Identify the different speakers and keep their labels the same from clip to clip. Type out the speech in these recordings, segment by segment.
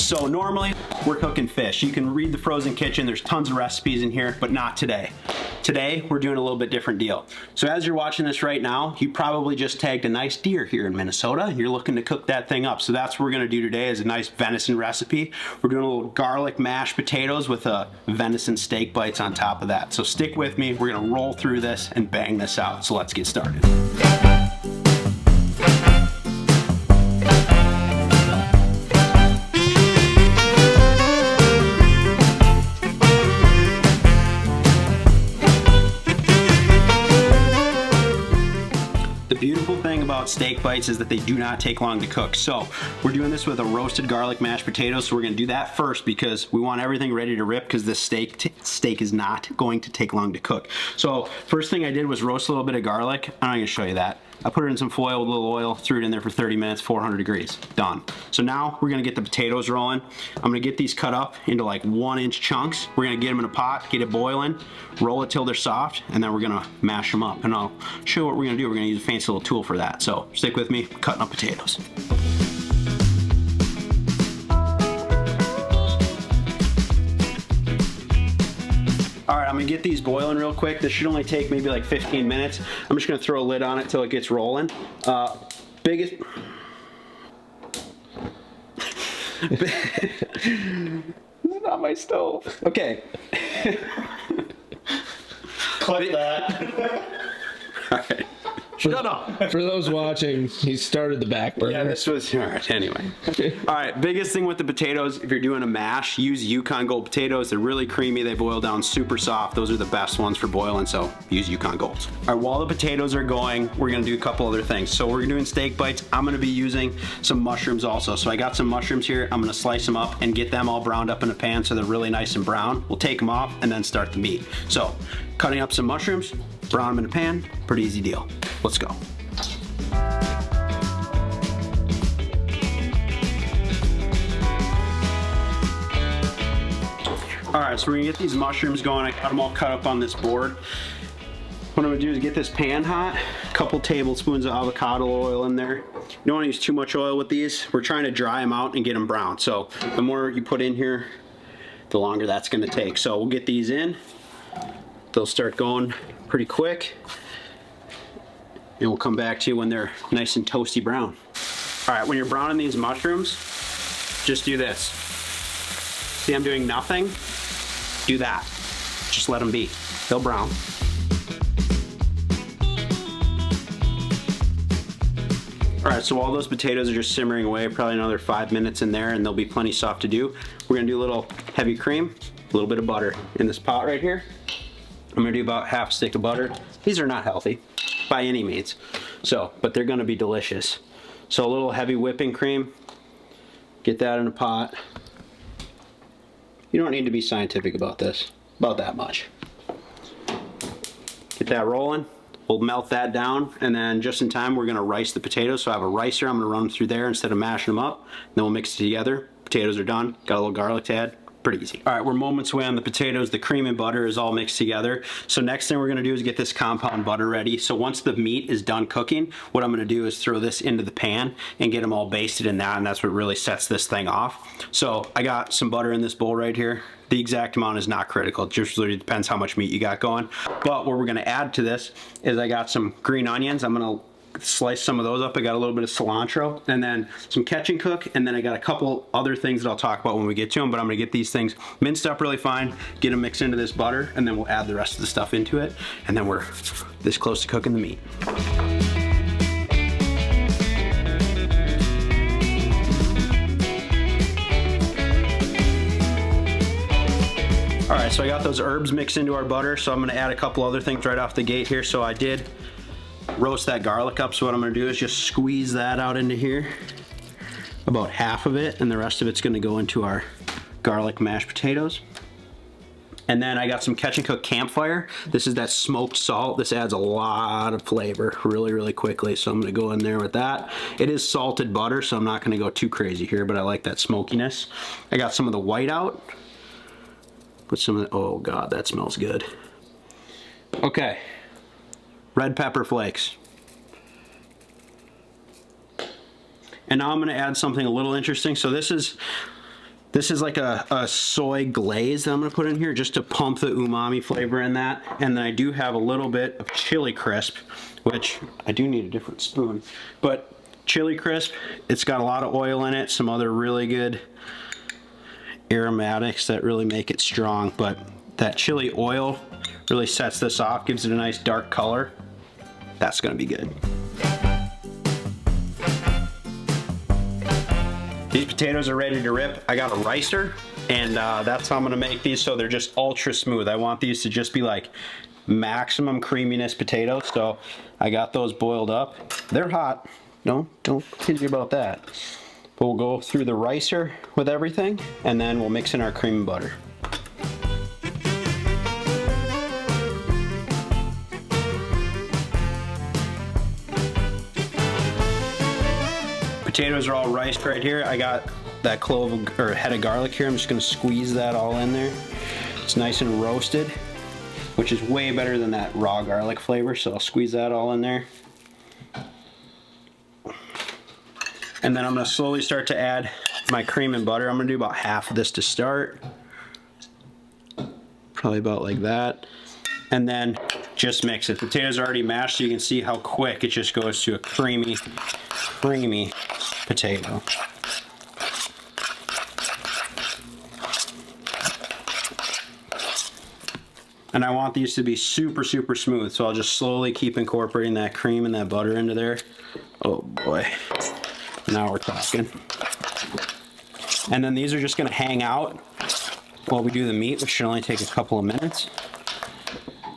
Speaker 1: So normally we're cooking fish. You can read the Frozen Kitchen, there's tons of recipes in here, but not today. Today, we're doing a little bit different deal. So as you're watching this right now, you probably just tagged a nice deer here in Minnesota, and you're looking to cook that thing up. So that's what we're gonna do today is a nice venison recipe. We're doing a little garlic mashed potatoes with a venison steak bites on top of that. So stick with me, we're gonna roll through this and bang this out. So let's get started. The beautiful thing about steak bites is that they do not take long to cook. So we're doing this with a roasted garlic mashed potatoes. So we're gonna do that first because we want everything ready to rip because this steak is not going to take long to cook. So first thing I did was roast a little bit of garlic. I'm not gonna show you that. I put it in some foil with a little oil, threw it in there for 30 minutes, 400 degrees, done. So now we're gonna get the potatoes rolling. I'm gonna get these cut up into like 1-inch chunks. We're gonna get them in a pot, get it boiling, roll it till they're soft, and then we're gonna mash them up. And I'll show you what we're gonna do. We're gonna use a fancy little tool for that. So stick with me, cutting up potatoes. All right, I'm gonna get these boiling real quick. This should only take maybe like 15 minutes. I'm just gonna throw a lid on it till it gets rolling. Biggest... Not my stove. Okay.
Speaker 2: Clip that.
Speaker 1: All right. Shut up.
Speaker 3: For those watching, he started the back burner.
Speaker 1: Yeah, this was, all right, anyway. All right, biggest thing with the potatoes, if you're doing a mash, use Yukon Gold potatoes. They're really creamy, they boil down super soft. Those are the best ones for boiling, so use Yukon Golds. All right, while the potatoes are going, we're gonna do a couple other things. So we're doing steak bites. I'm gonna be using some mushrooms also. So I got some mushrooms here. I'm gonna slice them up and get them all browned up in a pan so they're really nice and brown. We'll take them off and then start the meat. So cutting up some mushrooms, brown them in a pan, pretty easy deal. Let's go. All right, so we're gonna get these mushrooms going. I got them all cut up on this board. What I'm gonna do is get this pan hot, a couple tablespoons of avocado oil in there. You don't wanna use too much oil with these. We're trying to dry them out and get them brown. So the more you put in here, the longer that's gonna take. So we'll get these in. They'll start going pretty quick. And we'll come back to you when they're nice and toasty brown. All right, when you're browning these mushrooms, just do this. See, I'm doing nothing. Do that. Just let them be. They'll brown. All right, so while those potatoes are just simmering away, probably another 5 minutes in there, and they'll be plenty soft to do. We're gonna do a little heavy cream, a little bit of butter in this pot right here. I'm gonna do about half a stick of butter. These are not healthy by any means, but they're gonna be delicious. So a little heavy whipping cream, get that in a pot. You don't need to be scientific about this, about that much. Get that rolling, we'll melt that down, and then just in time we're gonna rice the potatoes. So I have a ricer, I'm gonna run them through there instead of mashing them up. Then we'll mix it together. Potatoes are done, got a little garlic to add. Pretty easy. All right, we're moments away on the potatoes. The cream and butter is all mixed together. So next thing we're gonna do is get this compound butter ready. So once the meat is done cooking, what I'm gonna do is throw this into the pan and get them all basted in that, and that's what really sets this thing off. So I got some butter in this bowl right here. The exact amount is not critical. It just really depends how much meat you got going. But what we're gonna add to this is I got some green onions. I'm gonna slice some of those up. I got a little bit of cilantro and then some catch and cook, and then I got a couple other things that I'll talk about when we get to them, but I'm gonna get these things minced up really fine, get them mixed into this butter, and then we'll add the rest of the stuff into it, and then we're this close to cooking the meat. All right, so I got those herbs mixed into our butter, so I'm gonna add a couple other things right off the gate here. So I did roast that garlic up, so what I'm gonna do is just squeeze that out into here, about half of it, and the rest of it's gonna go into our garlic mashed potatoes. And then I got some catch and cook campfire. This is that smoked salt. This adds a lot of flavor really, really quickly, so I'm gonna go in there with that. It is salted butter, so I'm not gonna go too crazy here, but I like that smokiness. I got some of the whiteout. Put some of the, oh God, that smells good. Okay. Red pepper flakes. And now I'm gonna add something a little interesting. So this is This is like a soy glaze that I'm gonna put in here just to pump the umami flavor in that. And then I do have a little bit of chili crisp, which I do need a different spoon. But chili crisp, it's got a lot of oil in it, some other really good aromatics that really make it strong. But that chili oil really sets this off, gives it a nice dark color. That's gonna be good. These potatoes are ready to rip. I got a ricer, and that's how I'm gonna make these so they're just ultra smooth. I want these to just be like maximum creaminess potatoes, so I got those boiled up. They're hot, no, don't kid you about that. But we'll go through the ricer with everything, and then we'll mix in our cream and butter. Potatoes are all riced right here. I got that clove or head of garlic here. I'm just gonna squeeze that all in there. It's nice and roasted, which is way better than that raw garlic flavor. So I'll squeeze that all in there. And then I'm gonna slowly start to add my cream and butter. I'm gonna do about half of this to start. Probably about like that. And then just mix it. The potatoes are already mashed, so you can see how quick it just goes to a creamy potato. And I want these to be super smooth, so I'll just slowly keep incorporating that cream and that butter into there. Oh boy, now we're talking. And then these are just gonna hang out while we do the meat, which should only take a couple of minutes.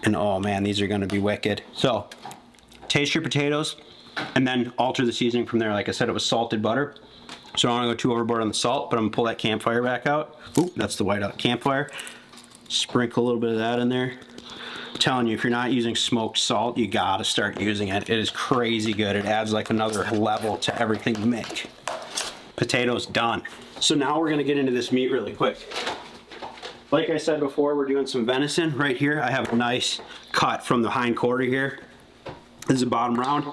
Speaker 1: And oh man, these are gonna be wicked. So taste your potatoes and then alter the seasoning from there. Like I said, it was salted butter, so I don't wanna go too overboard on the salt, but I'm gonna pull that campfire back out. Ooh, that's the white out campfire. Sprinkle a little bit of that in there. I'm telling you, if you're not using smoked salt, you gotta start using it. It is crazy good. It adds like another level to everything you make. Potatoes done. So now we're gonna get into this meat really quick. Like I said before, we're doing some venison right here. I have a nice cut from the hind quarter here. This is the bottom round.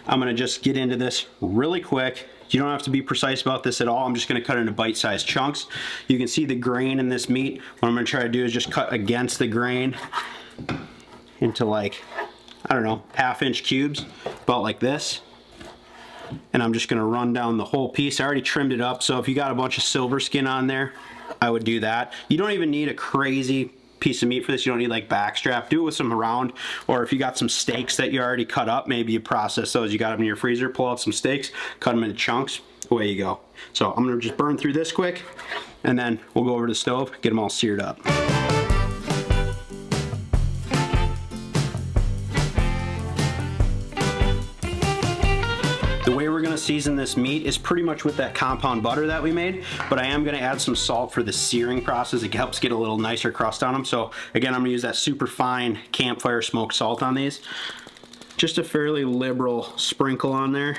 Speaker 1: I'm gonna just get into this really quick. You don't have to be precise about this at all. I'm just gonna cut into bite-sized chunks. You can see the grain in this meat. What I'm gonna try to do is just cut against the grain into like, I don't know, ½ inch cubes, about like this. And I'm just gonna run down the whole piece. I already trimmed it up, so if you got a bunch of silver skin on there, I would do that. You don't even need a crazy piece of meat for this. You don't need like backstrap. Do it with some round, or if you got some steaks that you already cut up, maybe you process those. You got them in your freezer, pull out some steaks, cut them into chunks, away you go. So I'm gonna just burn through this quick, and then we'll go over to the stove, get them all seared up. The way we're gonna season this meat is pretty much with that compound butter that we made, but I am gonna add some salt for the searing process. It helps get a little nicer crust on them. So again, I'm gonna use that super fine campfire smoked salt on these. Just a fairly liberal sprinkle on there.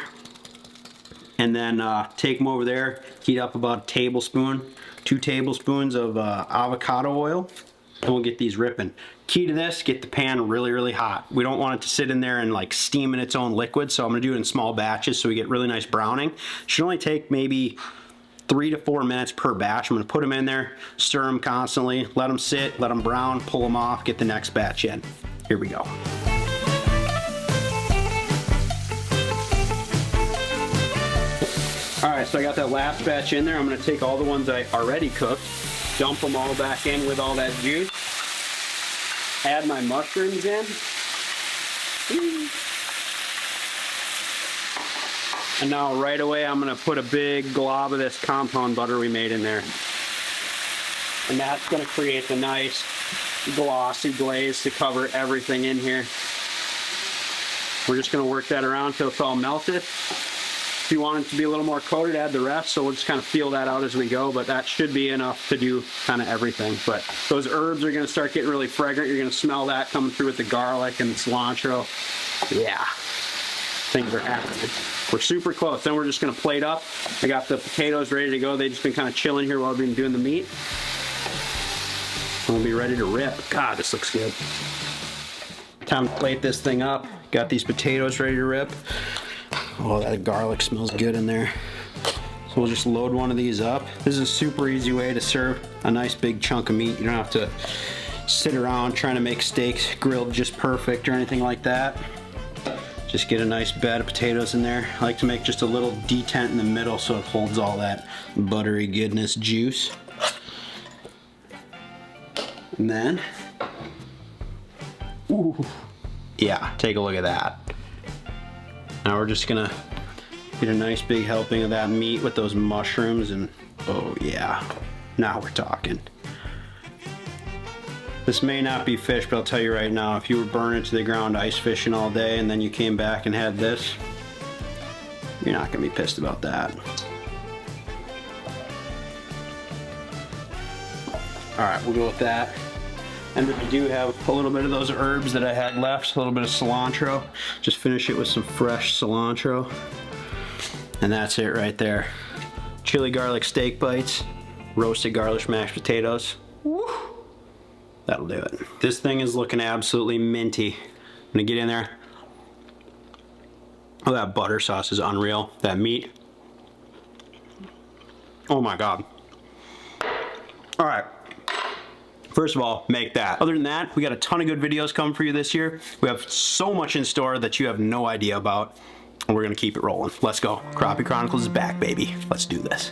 Speaker 1: And then take them over there, heat up about a tablespoon, 2 tablespoons of avocado oil, and we'll get these ripping. Key to this, get the pan really hot. We don't want it to sit in there and like steam in its own liquid, so I'm gonna do it in small batches so we get really nice browning. Should only take maybe 3 to 4 minutes per batch. I'm gonna put them in there, stir them constantly, let them sit, let them brown, pull them off, get the next batch in. Here we go. All right, so I got that last batch in there. I'm gonna take all the ones I already cooked, dump them all back in with all that juice, add my mushrooms in. And now right away I'm gonna put a big glob of this compound butter we made in there. And that's gonna create the nice glossy glaze to cover everything in here. We're just gonna work that around until it's all melted. If you want it to be a little more coated, add the rest, so we'll just kind of feel that out as we go, but that should be enough to do kind of everything. But those herbs are gonna start getting really fragrant. You're gonna smell that coming through with the garlic and the cilantro. Yeah, things are happening. We're super close. Then we're just gonna plate up. I got the potatoes ready to go. They've just been kind of chilling here while we've been doing the meat. We'll be ready to rip. God, this looks good. Time to plate this thing up. Got these potatoes ready to rip. Oh, that garlic smells good in there. So we'll just load one of these up. This is a super easy way to serve a nice big chunk of meat. You don't have to sit around trying to make steaks grilled just perfect or anything like that. Just get a nice bed of potatoes in there. I like to make just a little detent in the middle so it holds all that buttery goodness juice. And then, ooh, yeah, take a look at that. Now we're just gonna get a nice big helping of that meat with those mushrooms, and oh yeah, now we're talking. This may not be fish, but I'll tell you right now, if you were burning to the ground ice fishing all day and then you came back and had this, you're not gonna be pissed about that. All right, we'll go with that. And we do have a little bit of those herbs that I had left, a little bit of cilantro. Just finish it with some fresh cilantro. And that's it right there. Chili garlic steak bites, roasted garlic mashed potatoes. Woo! That'll do it. This thing is looking absolutely minty. I'm gonna get in there. Oh, that butter sauce is unreal. That meat. Oh my God. All right. First of all, make that. Other than that, we got a ton of good videos coming for you this year. We have so much in store that you have no idea about, and we're gonna keep it rolling. Let's go. Crappie Chronicles is back, baby. Let's do this.